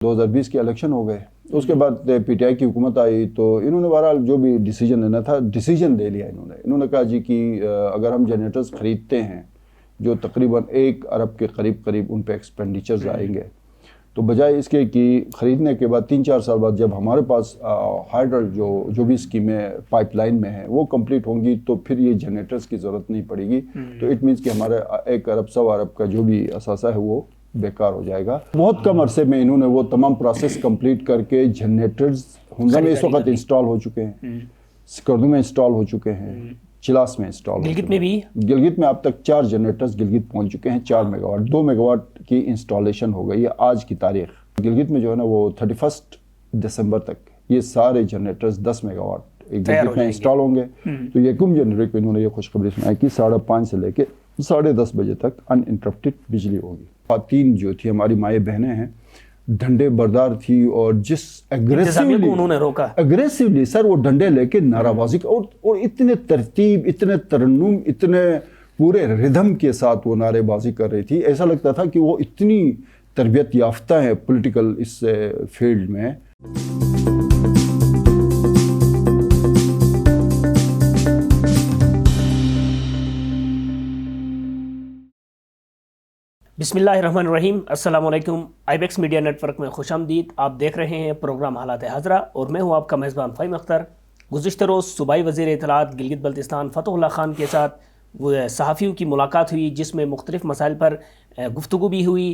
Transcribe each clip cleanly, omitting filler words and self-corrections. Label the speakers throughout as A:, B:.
A: 2020 کے الیکشن ہو گئے، اس کے بعد پی ٹی آئی کی حکومت آئی تو انہوں نے بہرحال جو بھی ڈیسیجن لینا تھا ڈیسیجن لے لیا۔ انہوں نے کہا جی کہ اگر ہم جنریٹرز خریدتے ہیں جو تقریباً 1 ارب کے قریب ان پہ ایکسپینڈیچرز آئیں گے، تو بجائے اس کے کہ خریدنے کے بعد 3-4 سال بعد جب ہمارے پاس ہائیڈرل جو بھی اسکیمیں پائپ لائن میں ہیں وہ کمپلیٹ ہوں گی تو پھر یہ جنریٹرز کی ضرورت نہیں پڑے گی، تو اٹ مینس کہ ہمارا 1 ارب 1.25 ارب کا جو بھی اثاثہ ہے وہ بیکار ہو جائے گا۔ بہت کم عرصے میں انہوں نے وہ تمام پروسیس کمپلیٹ کر کے جنریٹرز ہنزا میں اس وقت انسٹال ہو چکے ہیں، سکردو میں انسٹال ہو چکے ہیں، چلاس میں انسٹال،
B: گلگت میں بھی،
A: گلگت میں اب تک 4 جنریٹرز گلگت پہنچ چکے ہیں، 4 میگا واٹ، 2 میگا واٹ کی انسٹالیشن ہو گئی ہے آج کی تاریخ۔ گلگت میں جو ہے نا وہ 31 دسمبر تک یہ سارے جنریٹرز 10 میگا واٹ گلگت میں انسٹال ہوں گے۔ تو یکم جنوری کو انہوں نے یہ خوشخبری سنائی کہ 5:30 سے لے کے 10:30 بجے تک ان انٹرپٹڈ بجلی ہوگی۔ خواتین جو تھی ہماری مائیں بہنیں ہیں ڈنڈے بردار تھی، اور جس اگریسیولی سر وہ ڈنڈے لے کے نعرہ بازی اور اتنے ترتیب، اتنے ترنم، اتنے پورے ردھم کے ساتھ وہ نعرے بازی کر رہی تھی، ایسا لگتا تھا کہ وہ اتنی تربیت یافتہ ہے پولیٹیکل اس فیلڈ میں۔
B: بسم اللہ الرحمن الرحیم، السلام علیکم۔ آئی بیکس میڈیا نیٹ ورک میں خوش آمدید۔ آپ دیکھ رہے ہیں پروگرام حالات حاضرہ اور میں ہوں آپ کا میزبان فہیم اختر۔ گزشتہ روز صوبائی وزیر اطلاعات گلگت بلتستان فتح اللہ خان کے ساتھ صحافیوں کی ملاقات ہوئی، جس میں مختلف مسائل پر گفتگو بھی ہوئی۔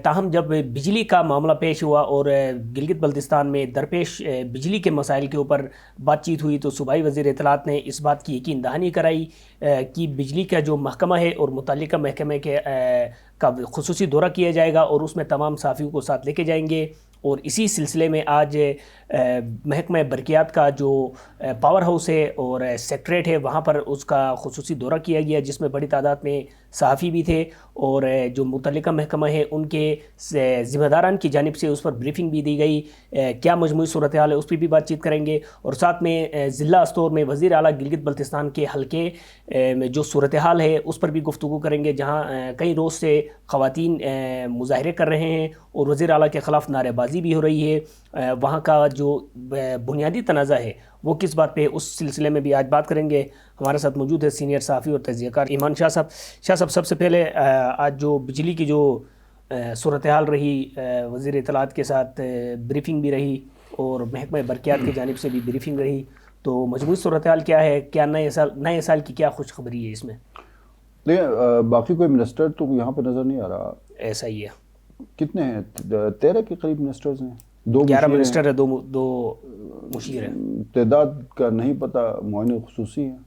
B: تاہم جب بجلی کا معاملہ پیش ہوا اور گلگت بلتستان میں درپیش بجلی کے مسائل کے اوپر بات چیت ہوئی تو صوبائی وزیر اطلاعات نے اس بات کی یقین دہانی کرائی کہ بجلی کا جو محکمہ ہے اور متعلقہ محکمے کا خصوصی دورہ کیا جائے گا اور اس میں تمام صحافیوں کو ساتھ لے کے جائیں گے۔ اور اسی سلسلے میں آج محکمہ برقیات کا جو پاور ہاؤس ہے اور سیکٹریٹ ہے وہاں پر اس کا خصوصی دورہ کیا گیا، جس میں بڑی تعداد میں صحافی بھی تھے اور جو متعلقہ محکمہ ہے ان کے ذمہ داران کی جانب سے اس پر بریفنگ بھی دی گئی۔ کیا مجموعی صورتحال ہے اس پہ بھی بات چیت کریں گے، اور ساتھ میں ضلع استور میں وزیر اعلیٰ گلگت بلتستان کے حلقے میں جو صورتحال ہے اس پر بھی گفتگو کریں گے، جہاں کئی روز سے خواتین مظاہرے کر رہے ہیں اور وزیر اعلیٰ کے خلاف نعرے بازی بھی ہو رہی ہے۔ وہاں کا جو بنیادی تنازع ہے وہ کس بات پہ، اس سلسلے میں بھی آج بات کریں گے۔ ہمارے ساتھ موجود ہے سینئر صحافی اور تجزیہ کار ایمان شاہ صاحب۔ شاہ صاحب، سب سے پہلے آج جو بجلی کی جو صورتحال رہی، وزیر اطلاعات کے ساتھ بریفنگ بھی رہی اور محکمہ برقیات کی جانب سے بھی بریفنگ رہی، تو مجموعی صورتحال کیا ہے؟ کیا نئے سال کی کیا خوشخبری ہے اس میں؟
A: دیکھیں، باقی کوئی منسٹر تو یہاں پہ نظر نہیں آ رہا۔
B: ایسا ہی ہے،
A: کتنے ہیں؟ 13 کے قریب منسٹرز ہیں،
B: 11 منسٹر ہے، دو مشیر ہیں،
A: تعداد کا نہیں پتہ، معاون خصوصی ہیں،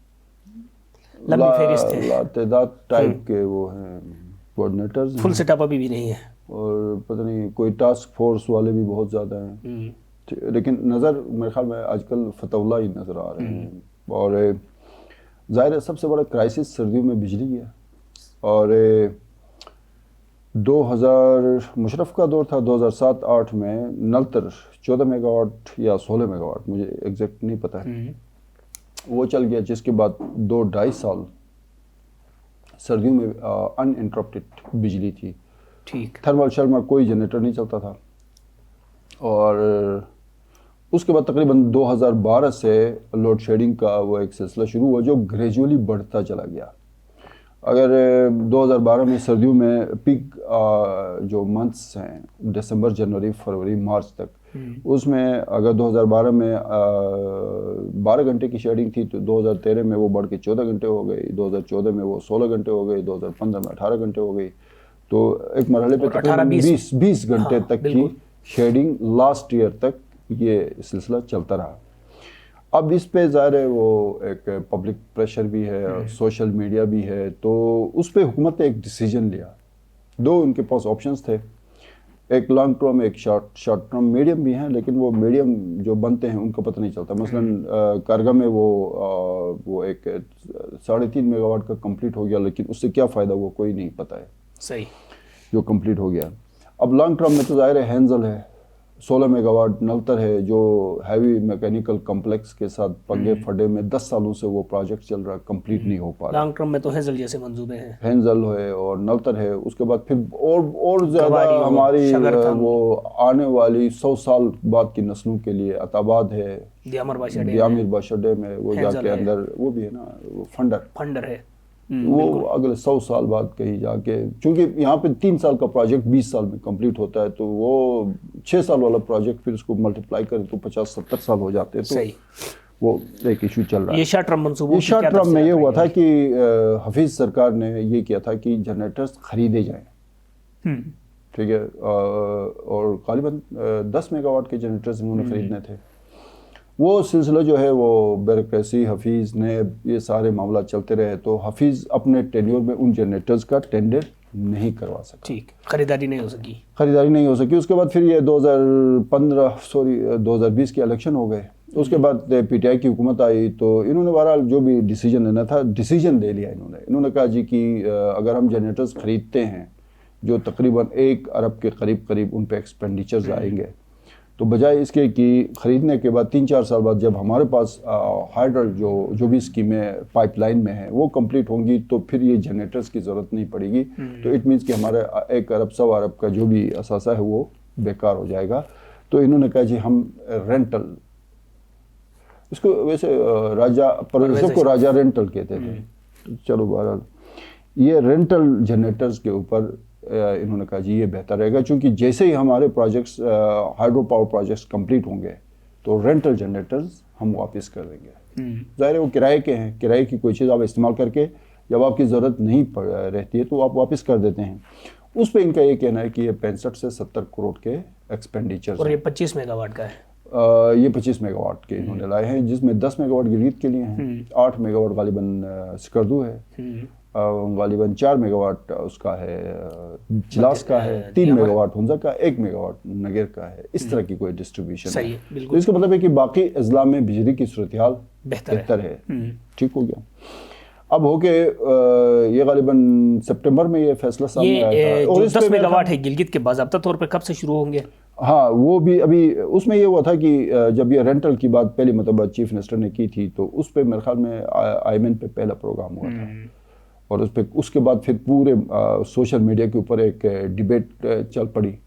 B: لمبی فہرست ہے،
A: تعداد ٹائپ کے وہ ہیں، کوآرڈینیٹرز ہیں،
B: فل سیٹ اپ ابھی بھی نہیں ہے،
A: اور پتہ نہیں کوئی ٹاسک فورس والے بھی بہت زیادہ ہیں، لیکن نظر میرے خیال میں آج کل فتح اللہ ہی نظر آ رہے ہیں۔ اور ظاہر ہے سب سے بڑا کرائسس سردیوں میں بجلی ہے، اور 2000 کا دور تھا، 2007-8 میں نلتر 14 میگا واٹ یا 16 میگا واٹ، مجھے ایگزیکٹ نہیں پتہ ہے، وہ چل گیا، جس کے بعد 2-2.5 سال سردیوں میں ان انٹرپٹڈ بجلی تھی۔
B: ٹھیک،
A: تھرمل شرمل کوئی جنریٹر نہیں چلتا تھا، اور اس کے بعد تقریباً 2012 سے لوڈ شیڈنگ کا وہ ایک سلسلہ شروع ہوا جو گریجولی بڑھتا چلا گیا۔ اگر 2012 میں سردیوں میں پیک جو منتھس ہیں دسمبر، جنوری، فروری، مارچ تک، اس میں اگر 2012 میں 12 گھنٹے کی شیڈنگ تھی تو 2013 میں وہ بڑھ کے 14 گھنٹے ہو گئی، 2014 میں وہ 16 گھنٹے ہو گئی، 2015 میں 18 گھنٹے ہو گئی، تو ایک مرحلے پہ تقریباً 20 گھنٹے تک کی شیڈنگ لاسٹ ایئر تک یہ سلسلہ چلتا رہا۔ اب اس پہ ظاہر ہے وہ ایک پبلک پریشر بھی ہے، سوشل میڈیا بھی ہے، تو اس پہ حکومت نے ایک ڈیسیجن لیا۔ دو ان کے پاس آپشنز تھے، ایک لانگ ٹرم، ایک شارٹ ٹرم، میڈیم بھی ہیں، لیکن وہ میڈیم جو بنتے ہیں ان کا پتہ نہیں چلتا۔ مثلا کارگا میں وہ ایک 3.5 میگا واٹ کا کمپلیٹ ہو گیا، لیکن اس سے کیا فائدہ وہ کوئی نہیں پتہ ہے،
B: صحیح،
A: جو کمپلیٹ ہو گیا۔ اب لانگ ٹرم میں تو ظاہر ہے ہینزل ہے، 16 मेगावाट नलतर है जो हैवी मैकेनिकल कम्प्लेक्स के साथ पंगे फटे में 10 सालों से वो प्रोजेक्ट चल रहा है, कंप्लीट नहीं हो पा रहा।
B: लॉन्ग टर्म में तो हेजल जैसे मंसूबे हैं,
A: हेंजल है और नलतर है, उसके बाद फिर और ज़्यादा हमारी वो आने वाली 100 साल बाद की नस्लों के लिए अताबाद है, दियामिर बाशा में वो जाके अंदर वो भी है ना, वो फंडर है, वो अगले 100 साल बाद कहीं जाके, क्योंकि यहाँ पे 3 साल का प्रोजेक्ट 20 साल में कंप्लीट होता है, तो वो 6 साल वाला प्रोजेक्ट फिर उसको मल्टीप्लाई करें तो 50-70 साल हो जाते हैं, तो वो एक इशू चल रहा है।
B: ये शॉर्ट टर्म मंसूबों
A: ये शॉर्ट टर्म में ये हुआ था कि हफीज सरकार ने ये किया था कि जनरेटर्स खरीदे जाएं, ठीक है, और गालिबन 10 मेगावाट के जनरेटर्स इन्होंने खरीदने थे। वो सिलसिला जो है वो ब्यूरोक्रेसी हफीज़ ने ये सारे मामला चलते रहे, तो हफीज़ अपने टेन्योर में उन जनरेटर्स का टेंडर नहीं करवा सका,
B: ठीक, खरीदारी नहीं हो सकी। उसके बाद फिर ये 2020 के इलेक्शन हो गए, उसके बाद पीटीआई की हुकूमत आई, तो इन्होंने बहरहाल जो भी डिसीजन लेना था डिसीजन ले लिया। इन्होंने कहा जी कि अगर हम जनरेटर्स खरीदते हैं जो तकरीबन 1 अरब के करीब उन पे एक्सपेंडिचर्स आएंगे, तो बजाय इसके कि ख़रीदने के बाद 3-4 साल बाद जब हमारे पास हाइड्रल जो भी स्कीमें पाइपलाइन में हैं वो कंप्लीट होंगी, तो फिर ये जनरेटर्स की ज़रूरत नहीं पड़ेगी। तो इट मीन्स कि हमारे 1 अरब 100 अरब का जो भी असासा है वो बेकार हो जाएगा। तो इन्होंने कहा जी हम रेंटल, इसको वैसे राजा रेंटल कहते थे, चलो बहरहाल ये रेंटल जनरेटर्स के ऊपर इन्होंने कहा जी ये बेहतर रहेगा, क्योंकि जैसे ही हमारे projects hydro power projects complete होंगे तो रेंटल जनरेटर्स हम वापस कर देंगे। ज़ाहिर है वो किराए के हैं, किराए की कोई चीज़ आप इस्तेमाल करके जब आपकी ज़रूरत नहीं रहती है तो आप वापस कर देते हैं। उस पर इनका ये कहना है कि ये 65 से 70 करोड़ के एक्सपेंडिचर, और ये 25 मेगावाट का है।
A: ये 25 मेगावाट के इन्होंने लाए हैं, जिसमें 10 मेगावाट गिलगित के लिए हैं, 8 मेगावाट गालिबन स्कर्दू है, गालिबन 4 मेगावाट उसका है जिलास का है, 3 मेगावाट हुंजा का, 1 मेगावाट नगर का है। इस तरह की कोई डिस्ट्रीब्यूशन है। तो इसका मतलब है कि बाकी अजला में बिजली की सूरत हाल बेहतर है। ठीक हो गया। अब हो के ये गालिबन सितंबर में ये फैसला सामने आया था।
B: और 10 मेगावाट है गिलगित के बाज़ाब्ता तौर पे कब से शुरू होंगे?
A: हाँ, वो भी अभी उसमें ये हुआ था कि जब ये रेंटल की बात पहली मतलब चीफ मिनिस्टर ने की थी, तो उस पर मेरे ख्याल में आईएमएन पे पहला प्रोग्राम हुआ था, और उसके बाद फिर पूरे सोशल मीडिया के ऊपर एक डिबेट चल पड़ी।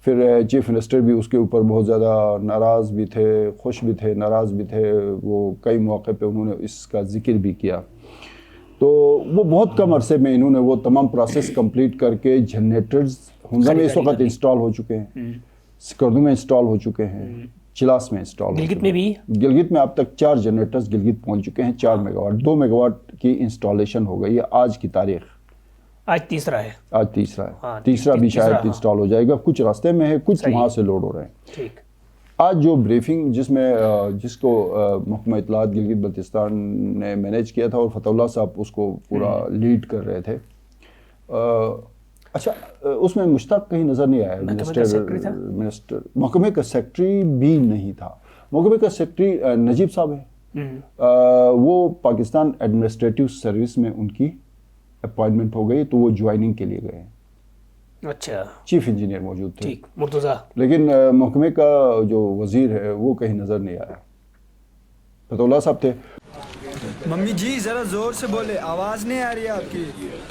A: फिर चीफ मिनिस्टर भी उसके ऊपर बहुत ज़्यादा नाराज़ भी थे, खुश भी थे, नाराज़ भी थे। वो कई मौके पे उन्होंने इसका जिक्र भी किया। तो वो बहुत कम अरसे में इन्होंने वो तमाम प्रोसेस कंप्लीट करके जनरेटर्स हुंजा में इस वक्त इंस्टॉल हो चुके हैं, स्कर्दू में इंस्टॉल हो चुके हैं, चिलास में इंस्टॉल,
B: गिलगित में भी,
A: गिलगित में अब तक 4 जनरेटर्स गिलगित पहुंच चुके हैं, 4 मेगावाट, 2 मेगावाट की इंस्टॉलेशन हो गई है आज की तारीख।
B: आज तीसरा है।
A: हाँ, तीसरा भी शायद इंस्टॉल हो जाएगा, कुछ रास्ते में है, कुछ वहाँ से लोड हो रहे हैं।
B: ठीक।
A: आज जो ब्रीफिंग जिसको महकमा इत्तलात गिलगित बल्तिस्तान ने मैनेज किया था और फतहुल्लाह साहब उसको पूरा लीड कर रहे थे। अच्छा, उसमें मुश्ताक कहीं नज़र नहीं आया, मिनिस्टर महकमे का सेक्रेटरी भी नहीं था। महकमे का सेक्रेटरी नजीब साहब है, वो पाकिस्तान एडमिनिस्ट्रेटिव सर्विस में उनकी अपॉइंटमेंट हो गई, तो वो ज्वाइनिंग के लिए गए।
B: अच्छा,
A: चीफ इंजीनियर मौजूद थे,
B: ठीक, मुर्तज़ा,
A: लेकिन महकमे का जो वजीर है वो कहीं नज़र नहीं आया। फतहुल्लाह साहब थे।
C: मम्मी जी ज़रा ज़ोर से बोले, आवाज़ नहीं आ रही है आपकी।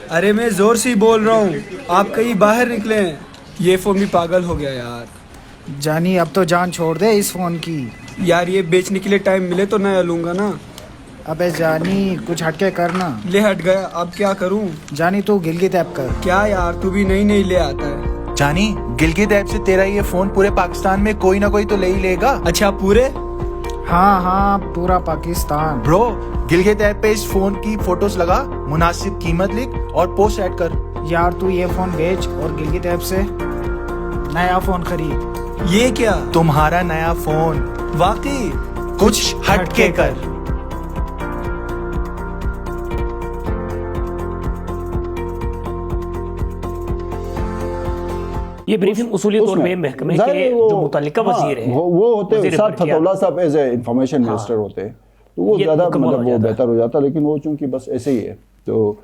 C: अरे मैं ज़ोर से ही बोल रहा हूँ, आप कहीं बाहर निकलें। ये फ़ोन भी पागल हो गया यार।
D: जानी अब तो जान छोड़ दे इस फ़ोन की।
C: यार ये बेचने के लिए टाइम मिले तो नया लूँगा ना।
D: अबे जानी कुछ हटके करना।
C: ले हट गया, अब क्या करूँ?
D: जानी तू गिलगित ऐप कर।
C: क्या यार, तू भी नई ले आता है।
E: जानी गिलगित ऐप से तेरा ये फ़ोन पूरे पाकिस्तान में कोई ना कोई तो ले ही लेगा।
C: अच्छा, पूरे?
D: हाँ, पूरा पाकिस्तान।
E: ब्रो, गिलगित ऐप पे इस फोन की फोटोज लगा, मुनासिब कीमत लिख और पोस्ट ऐड कर।
D: यार तू ये फोन बेच और गिलगित ऐप से नया फोन खरीद।
C: ये क्या?
E: तुम्हारा नया फोन।
C: वाकई
E: कुछ हटके कर।
B: ये ब्रीफिंग उसूली तौर पे महकमे के जो मुतल्लिका वजीर हैं
A: वो होते हैं, साथ फतहुल्लाह साहब एज ए इंफॉर्मेशन मिनिस्टर होते हैं, तो वो ज़्यादा मतलब वो बेहतर हो जाता, लेकिन वो चूंकि बस ऐसे ही है। तो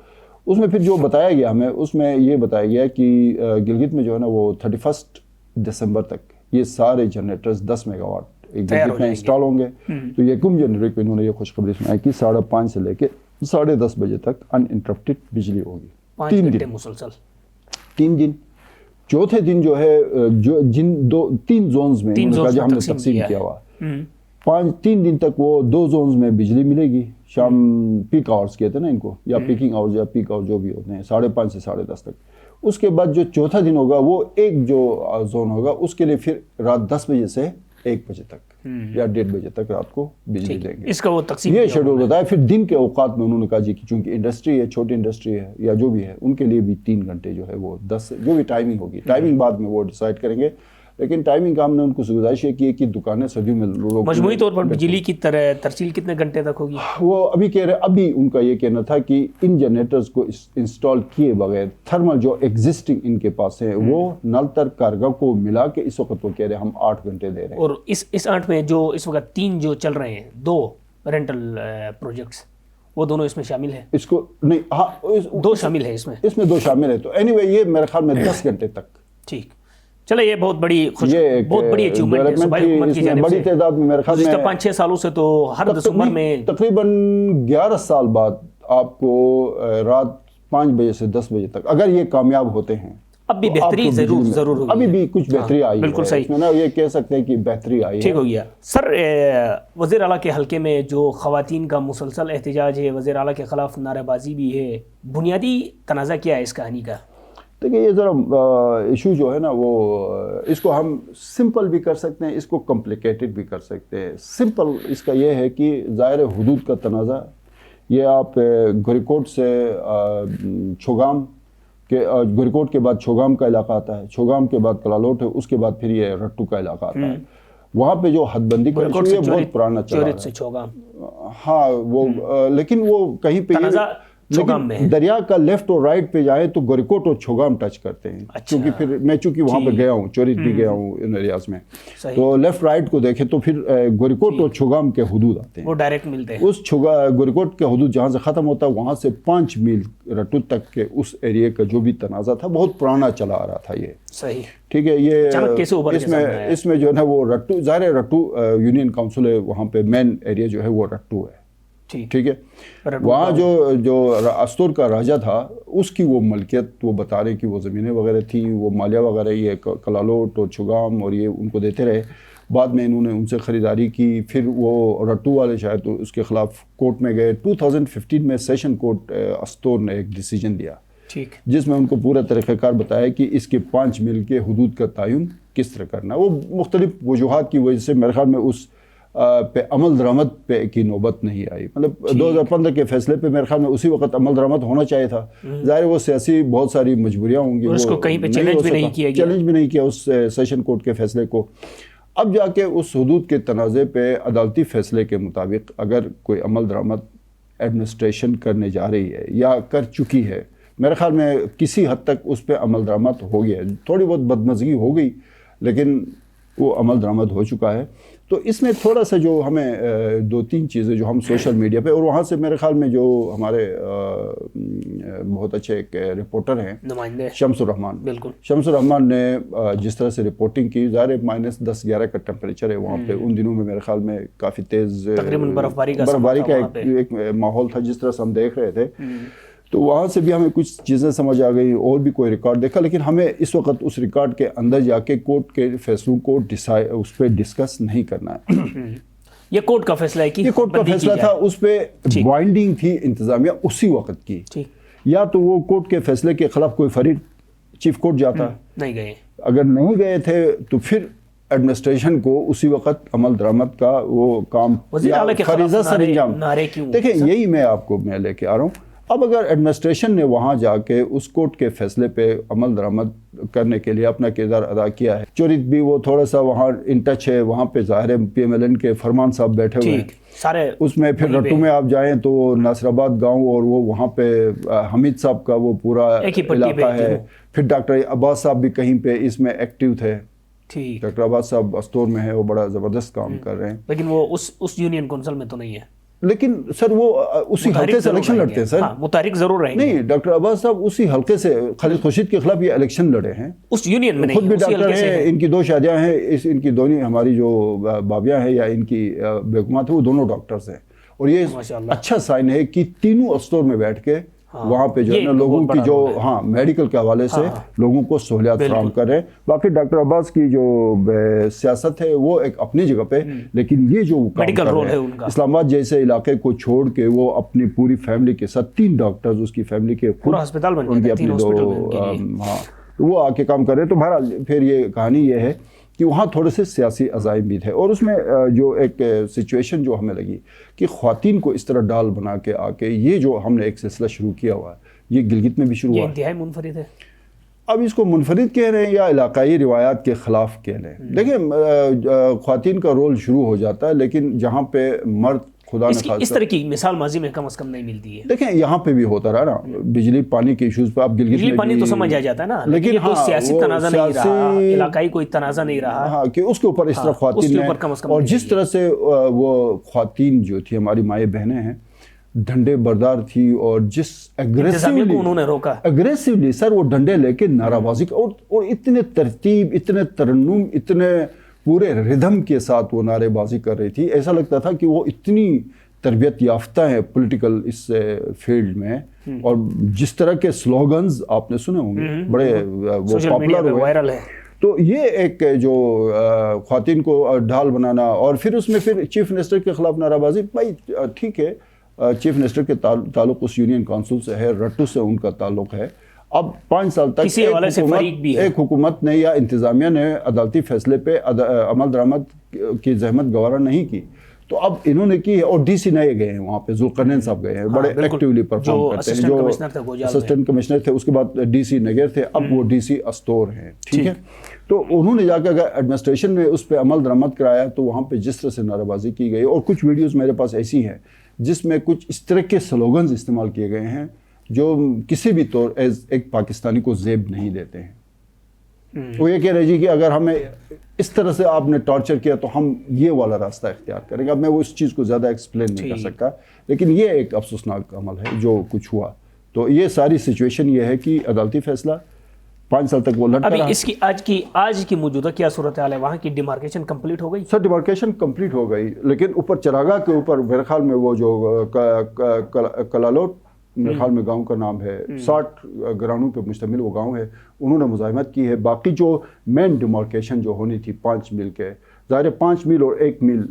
A: उसमें फिर जो बताया गया हमें, उसमें ये बताया गया कि गिलगित में जो है ना वो 31 दिसंबर तक ये सारे जनरेटर्स 10 मेगावाट एक
B: तैयार
A: बजे
B: हो
A: में
B: जाएंगे।
A: इंस्टॉल होंगे। तो यकम जनवरी को इन्होंने ये खुशखबरी सुनाई कि 5:30 से लेके 10:30 बजे तक अनइंटरप्टेड बिजली होगी।
B: 5
A: 3
B: घंटे
A: दिन,
B: मुसलसल।
A: 3 दिन। चौथे दिन जो है जो जिन 3 जोन्स में
B: 3
A: इन्होंने कहा
B: जोन्स
A: जो
B: में
A: हमने
B: तकसीम
A: तकसीम
B: किया
A: किया
B: है।
A: हुआ 3 दिन तक वो 2 जोन्स में बिजली मिलेगी। शाम पीक आवर्स कहते हैं ना इनको, या पीकिंग आवर्स या पीक आवर्स जो भी होते हैं, 5:30 से 10:30 तक। उसके बाद जो चौथा दिन होगा वो एक जो जोन होगा उसके लिए फिर रात 10 बजे से 1 बजे तक या 1:30 बजे तक रात को बिजली
B: ठीक है,
A: देंगे।
B: इसका वो तकसीम
A: ये
B: किया
A: शेड्यूल
B: उन्होंने।
A: बताया। फिर दिन के औकात में उन्होंने कहा जी कि चूंकि इंडस्ट्री है, छोटी इंडस्ट्री है या जो भी है, उनके लिए भी 3 घंटे जो है वो 10 जो भी टाइमिंग होगी, टाइमिंग बाद में वो डिसाइड करेंगे। लेकिन टाइमिंग का हमने उनको गुजारिश ये की है कि दुकानें सदियों में लोग
B: मजमूई तौर पर बिजली की तरह तरसील कितने घंटे तक होगी?
A: वो अभी कह रहे, अभी उनका ये कहना था कि इन जनरेटर्स को इंस्टॉल किए बगैर थर्मल जो एग्जिस्टिंग इनके पास है वो नलतर कारगर को मिला के इस वक्त वो कह रहे हैं हम 8 घंटे दे रहे हैं।
B: और इस 8 में जो इस वक्त 3 जो चल रहे हैं, 2 रेंटल प्रोजेक्ट्स, वो दोनों इसमें शामिल है?
A: इसको नहीं, हाँ
B: 2 शामिल है इसमें।
A: इसमें 2 शामिल है। तो एनीवे ये मेरे ख्याल में 10 घंटे तक
B: ठीक, चलो ये बहुत बड़ी
A: ये एक
B: बहुत बड़ी अचीवमेंट है सूबाई हुकूमत की
A: इसमें
B: जानिब
A: बड़ी
B: से।
A: तादाद में मेरे ख्याल
B: गुज़िश्ता
A: में
B: 5-6 सालों से तो हर दिसंबर में
A: तकरीबन 11 साल बाद आपको रात 5 बजे से 10 बजे तक अगर ये कामयाब होते हैं,
B: अब भी
A: तो
B: बेहतरी
A: आपको
B: जरूर
A: बिजली में
B: जरूर होगी।
A: अभी भी कुछ बेहतरी आई
B: बिल्कुल
A: है
B: सही।
A: इसमें ना, ये कह सकते हैं कि बेहतरी आई
B: ठीक
A: है।
B: हो गया। सर, वज़ीर आला के हलके में जो ख़वातीन का मुसलसल एहतजाज है, वज़ीर आला के ख़िलाफ़ नारेबाजी भी है, बुनियादी तनाज़ा क्या है इस कहानी का?
A: देखिए ये ज़रा इशू जो है ना वो इसको हम सिंपल भी कर सकते हैं, इसको कॉम्प्लिकेटेड भी कर सकते हैं। सिंपल इसका ये है कि ज़ाहिर हुदूद का तनाज़ा ये आप गोरीकोट से छोगाम के, गोरीकोट के बाद छोगाम का इलाका आता है, छोगाम के बाद कलालोट है, उसके बाद फिर ये रट्टू का इलाका आता है। वहाँ पे जो हदबंदी का इशू ये बहुत पुराना चला
B: चोरित
A: है।
B: से छोगाम,
A: हाँ वो लेकिन वो कहीं पे
B: तनाज़ा छोगाम में है।
A: लेकिन दरिया का लेफ्ट और राइट पे जाए तो गोरीकोट और छोगाम टच करते हैं।
B: अच्छा।
A: क्योंकि फिर मैं चूंकि वहाँ पे गया हूँ, चोरित भी गया हूँ इन एरियाज में,
B: सही।
A: तो लेफ्ट राइट को देखें तो फिर गोरीकोट और छोगाम के हदूद आते हैं।
B: वो डायरेक्ट मिलते हैं।
A: उस गोरीकोट के हदूद जहाँ से ख़त्म होता है वहाँ से 5 मील रट्टू तक के उस एरिया का जो भी तनाज़ा था बहुत पुराना चला आ रहा था ये।
B: सही।
A: ठीक है, ये
B: अचानक कैसे उभर के सामने आया?
A: इसमें जो है ना वो रट्टू, ज़ाहिर है रट्टू यूनियन काउंसिल है, वहाँ पे मेन एरिया जो है वो रट्टू है। ठीक है,
B: रट्टू
A: वहाँ जो अस्तूर का राजा था उसकी वो मलकियत वो बता रहे कि वो ज़मीनें वगैरह थी, वो मालिया वगैरह ये कलालोट और छुगाम और ये उनको देते रहे। बाद में इन्होंने उनसे ख़रीदारी की, फिर वो रट्टू वाले शायद तो उसके ख़िलाफ़ कोर्ट में गए। 2015 में सेशन कोर्ट अस्तूर ने एक डिसीजन दिया
B: ठीक,
A: जिसमें उनको पूरा तरीक़ाकार बताया कि इसके 5 मील के हुदूद का तयन किस तरह करना। वो मुख्तलिफ वजूहात की वजह से मेरे ख्याल में उस पे अमल दरामद पे की नौबत नहीं आई। मतलब 2015 के फैसले पे मेरे ख्याल में उसी वक्त अमल दरामद होना चाहिए था। ज़ाहिर वो सियासी बहुत सारी मजबूरियाँ होंगी,
B: और उसको कहीं पे चैलेंज भी नहीं किया गया।
A: चैलेंज भी नहीं किया उस सेशन कोर्ट के फैसले को। अब जाके उस हुदूद के तनाज़े पे अदालती फैसले के मुताबिक अगर कोई अमल दरामद एडमिनिस्ट्रेशन करने जा रही है या कर चुकी है, मेरे ख्याल में किसी हद तक उस पर अमल दरामद हो गया है। थोड़ी बहुत बदमज़गी हो गई लेकिन वो अमल दरामद हो चुका है। तो इसमें थोड़ा सा जो हमें 2-3 चीज़ें जो हम सोशल मीडिया पे, और वहाँ से मेरे ख्याल में जो हमारे बहुत अच्छे एक रिपोर्टर हैं
B: नुमाइंदे
A: शम्सुर रहमान,
B: बिल्कुल
A: शम्सुर रहमान ने जिस तरह से रिपोर्टिंग की, ज़ाहिर -10-11 का टेम्परेचर है वहाँ पे। उन दिनों में मेरे ख्याल में काफ़ी तेज़
B: तकरीबन बर्फबारी का
A: एक माहौल था जिस तरह से हम देख रहे थे। तो वहाँ से भी हमें कुछ चीज़ें समझ आ गई और भी कोई रिकॉर्ड देखा, लेकिन हमें इस वक्त उस रिकॉर्ड के अंदर जाके कोर्ट के फैसलों को उस पर डिस्कस नहीं करना है।
B: ये कोर्ट का फैसला है कि
A: ये कोर्ट का फैसला था, उस पर बाइंडिंग थी इंतजामिया उसी वक्त की।
B: ठीक,
A: या तो वो कोर्ट के फैसले के खिलाफ कोई फरीद चीफ कोर्ट जाता,
B: नहीं गए।
A: अगर नहीं गए थे तो फिर एडमिनिस्ट्रेशन को उसी वक्त अमल दरामद का वो काम
B: वज़ीर आला के खिलाफ
A: फरीज़ा सर इंजाम।
B: नारे क्यों?
A: देखिए यही मैं लेके आ रहा हूँ। अब अगर एडमिनिस्ट्रेशन ने वहाँ जाके उस कोर्ट के फैसले पे अमल दरामद करने के लिए अपना किरदार अदा किया है, चोरित भी वो थोड़ा सा वहाँ इन टच है, वहाँ पे ज़ाहिर है PMLN के फरमान साहब बैठे हुए हैं
B: सारे
A: उसमें। फिर रट्टू में आप जाएं तो नासिराबाद गांव और वो वहाँ पे हमीद साहब का वो पूरा इलाका है। फिर डॉक्टर अब्बास साहब भी कहीं पे इसमें एक्टिव थे।
B: ठीक,
A: डॉक्टर अब्बास साहब अस्तूर में है, वो बड़ा ज़बरदस्त काम कर रहे हैं।
B: लेकिन वो उस यूनियन काउंसिल में तो नहीं है।
A: لیکن سر وہ اسی حلقے سے الیکشن لڑتے ہیں سر.
B: ہاں متحرک ضرور رہیں گے.
A: نہیں, ڈاکٹر عباس صاحب اسی حلقے سے خالد خورشید کے خلاف یہ الیکشن لڑے ہیں,
B: اس یونین میں نہیں,
A: خود بھی
B: اسی
A: ڈاکٹر
B: حلقے سے
A: ہیں, ان کی 2 شادیاں ہیں, ان کی دونوں ہماری جو بابیاں ہیں یا ان کی بیگمات ہیں وہ دونوں ڈاکٹرز ہیں, اور یہ اچھا سائن ہے کہ تینوں اسٹور میں بیٹھ کے وہاں پہ جو ہے نا لوگوں کی جو میڈیکل کے حوالے سے لوگوں کو سہولیات فراہم کر رہے ہیں. باقی ڈاکٹر عباس کی جو سیاست ہے وہ ایک اپنی جگہ پہ, لیکن یہ جو
B: میڈیکل رول ہے ان کا,
A: اسلام آباد جیسے علاقے کو چھوڑ کے وہ اپنی پوری فیملی کے ساتھ 3 ڈاکٹرز اس کی فیملی کے
B: پورا ہسپتال بن گیا, 3 ہسپتال,
A: ہاں وہ آ کے کام کر رہے ہیں. تو بہرحال پھر یہ کہانی یہ ہے کہ وہاں تھوڑے سے سیاسی عزائم بھی تھے, اور اس میں جو ایک سچویشن جو ہمیں لگی کہ خواتین کو اس طرح ڈال بنا کے آ کے یہ جو ہم نے ایک سلسلہ شروع کیا ہوا ہے, یہ گلگت میں بھی شروع ہوا ہے.
B: انتہائی منفرد ہے.
A: اب اس کو منفرد کہہ رہے ہیں یا علاقائی روایات کے خلاف کہہ رہے ہیں. دیکھیں خواتین کا رول شروع ہو جاتا ہے, لیکن جہاں پہ مرد خدا
B: اس طرح کی مثال ماضی میں کم از کم نہیں ملتی ہے.
A: دیکھیں یہاں پہ بھی ہوتا رہا نا, بجلی پانی کے ایشوز پہ. اب گلگت
B: بجلی پانی تو سمجھ آ جاتا ہے نا, لیکن کوئی سیاسی تنازع نہیں رہا, علاقائی کوئی تنازع نہیں رہا,
A: ہاں کہ اس کے اوپر اس طرح خواتین ہیں, اور جس طرح سے وہ خواتین جو تھی ہماری مائیں بہنیں ہیں ڈنڈے بردار تھی, اور جس
B: انتظامیہ کو انہوں نے روکا
A: اگریسولی سر وہ ڈنڈے لے کے نعرہ بازی کا, اور اتنے ترتیب, اتنے ترنم, اتنے پورے ردھم کے ساتھ وہ نعرے بازی کر رہی تھی. ایسا لگتا تھا کہ وہ اتنی تربیت یافتہ ہے پولیٹیکل اس فیلڈ میں, اور جس طرح کے سلوگنز آپ نے سنے ہوں گے بڑے وہ پاپولر ہوئے,
B: وائرل ہے.
A: تو یہ ایک جو خواتین کو ڈھال بنانا, اور پھر اس میں پھر چیف منسٹر کے خلاف نعرہ بازی. بھائی ٹھیک ہے, چیف منسٹر کے تعلق اس یونین کونسل سے ہے, رٹو سے ان کا تعلق ہے. اب 5 سال تک ایک حکومت نے یا انتظامیہ نے عدالتی فیصلے پہ عمل درآمد کی زحمت گوارا نہیں کی, تو اب انہوں نے کی ہے. اور ڈی سی نئے گئے ہیں وہاں پہ, ذوالقرنین صاحب گئے ہیں, بڑے ایکٹیولی پرفارم کرتے ہیں, جو اسسٹنٹ کمشنر تھے, اس کے بعد ڈی سی نگر تھے, اب وہ ڈی سی استور ہیں. ٹھیک ہے, تو انہوں نے جا کے اگر ایڈمنسٹریشن میں اس پہ عمل درآمد کرایا, تو وہاں پہ جس طرح سے نعرہ بازی کی گئی, اور کچھ ویڈیوز میرے پاس ایسی ہیں جس میں کچھ اس طرح کے سلوگنز استعمال کیے گئے ہیں جو کسی بھی طور ایز ایک پاکستانی کو زیب نہیں دیتے ہیں. وہ یہ کہہ رہے جی کہ اگر ہمیں اس طرح سے آپ نے ٹارچر کیا تو ہم یہ والا راستہ اختیار کریں گے. اب میں وہ اس چیز کو زیادہ ایکسپلین نہیں کر سکتا, لیکن یہ ایک افسوسناک عمل ہے جو کچھ ہوا. تو یہ ساری سچویشن یہ ہے کہ عدالتی فیصلہ 5 سال تک وہ لڑتا رہا.
B: ابھی اس کی آج کی موجودہ کیا صورتحال ہے؟ وہاں کی ڈیمارکیشن کمپلیٹ ہو گئی؟
A: سر ڈیمارکیشن کمپلیٹ ہو گئی, لیکن اوپر چراگاہ کے اوپر میرے خیال میں وہ جو کلالوٹ میرے خیال میں گاؤں کا نام ہے, 60 گراؤنڈوں پہ مشتمل وہ گاؤں ہے, انہوں نے مزاحمت کی ہے. باقی جو مین ڈیمارکیشن جو ہونی تھی 5 میل کے, ظاہر 5 میل اور 1 میل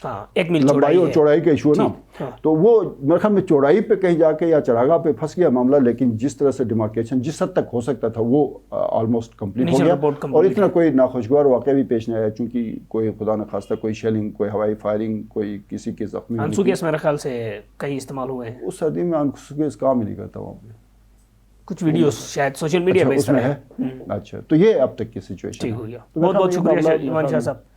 A: لمبائی اور چوڑائی کا ایشو ہے نا, تو وہ میرے خیال میں چوڑائی پہ کہیں جا کے یا چراگاہ پہ پھنس گیا معاملہ, لیکن جس طرح سے ڈیمارکیشن جس حد تک ہو سکتا تھا وہ آلموسٹ کمپلیٹ ہو گیا, اور اتنا کوئی ناخوشگوار واقعہ بھی پیش نہیں آیا, چونکہ کوئی خدا نخواستہ کوئی شیلنگ, کوئی ہوائی فائرنگ, کوئی کسی کے زخمی.
B: آنسو گیس میرے خیال سے کئی استعمال ہوئے ہیں
A: اس سردی میں, آنسو گیس کام ہی نہیں کرتا وہاں پہ.
B: کچھ ویڈیوز شاید سوشل میڈیا پہ اس طرح ہے.
A: اچھا, تو یہ اب تک کی سچویشن.
B: ٹھیک ہو گیا, بہت بہت شکریہ ایمان شاہ صاحب.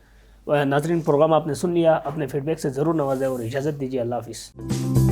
B: ناظرین پروگرام آپ نے سن لیا, اپنے فیڈ بیک سے ضرور نوازیں اور اجازت دیجیے. اللہ حافظ.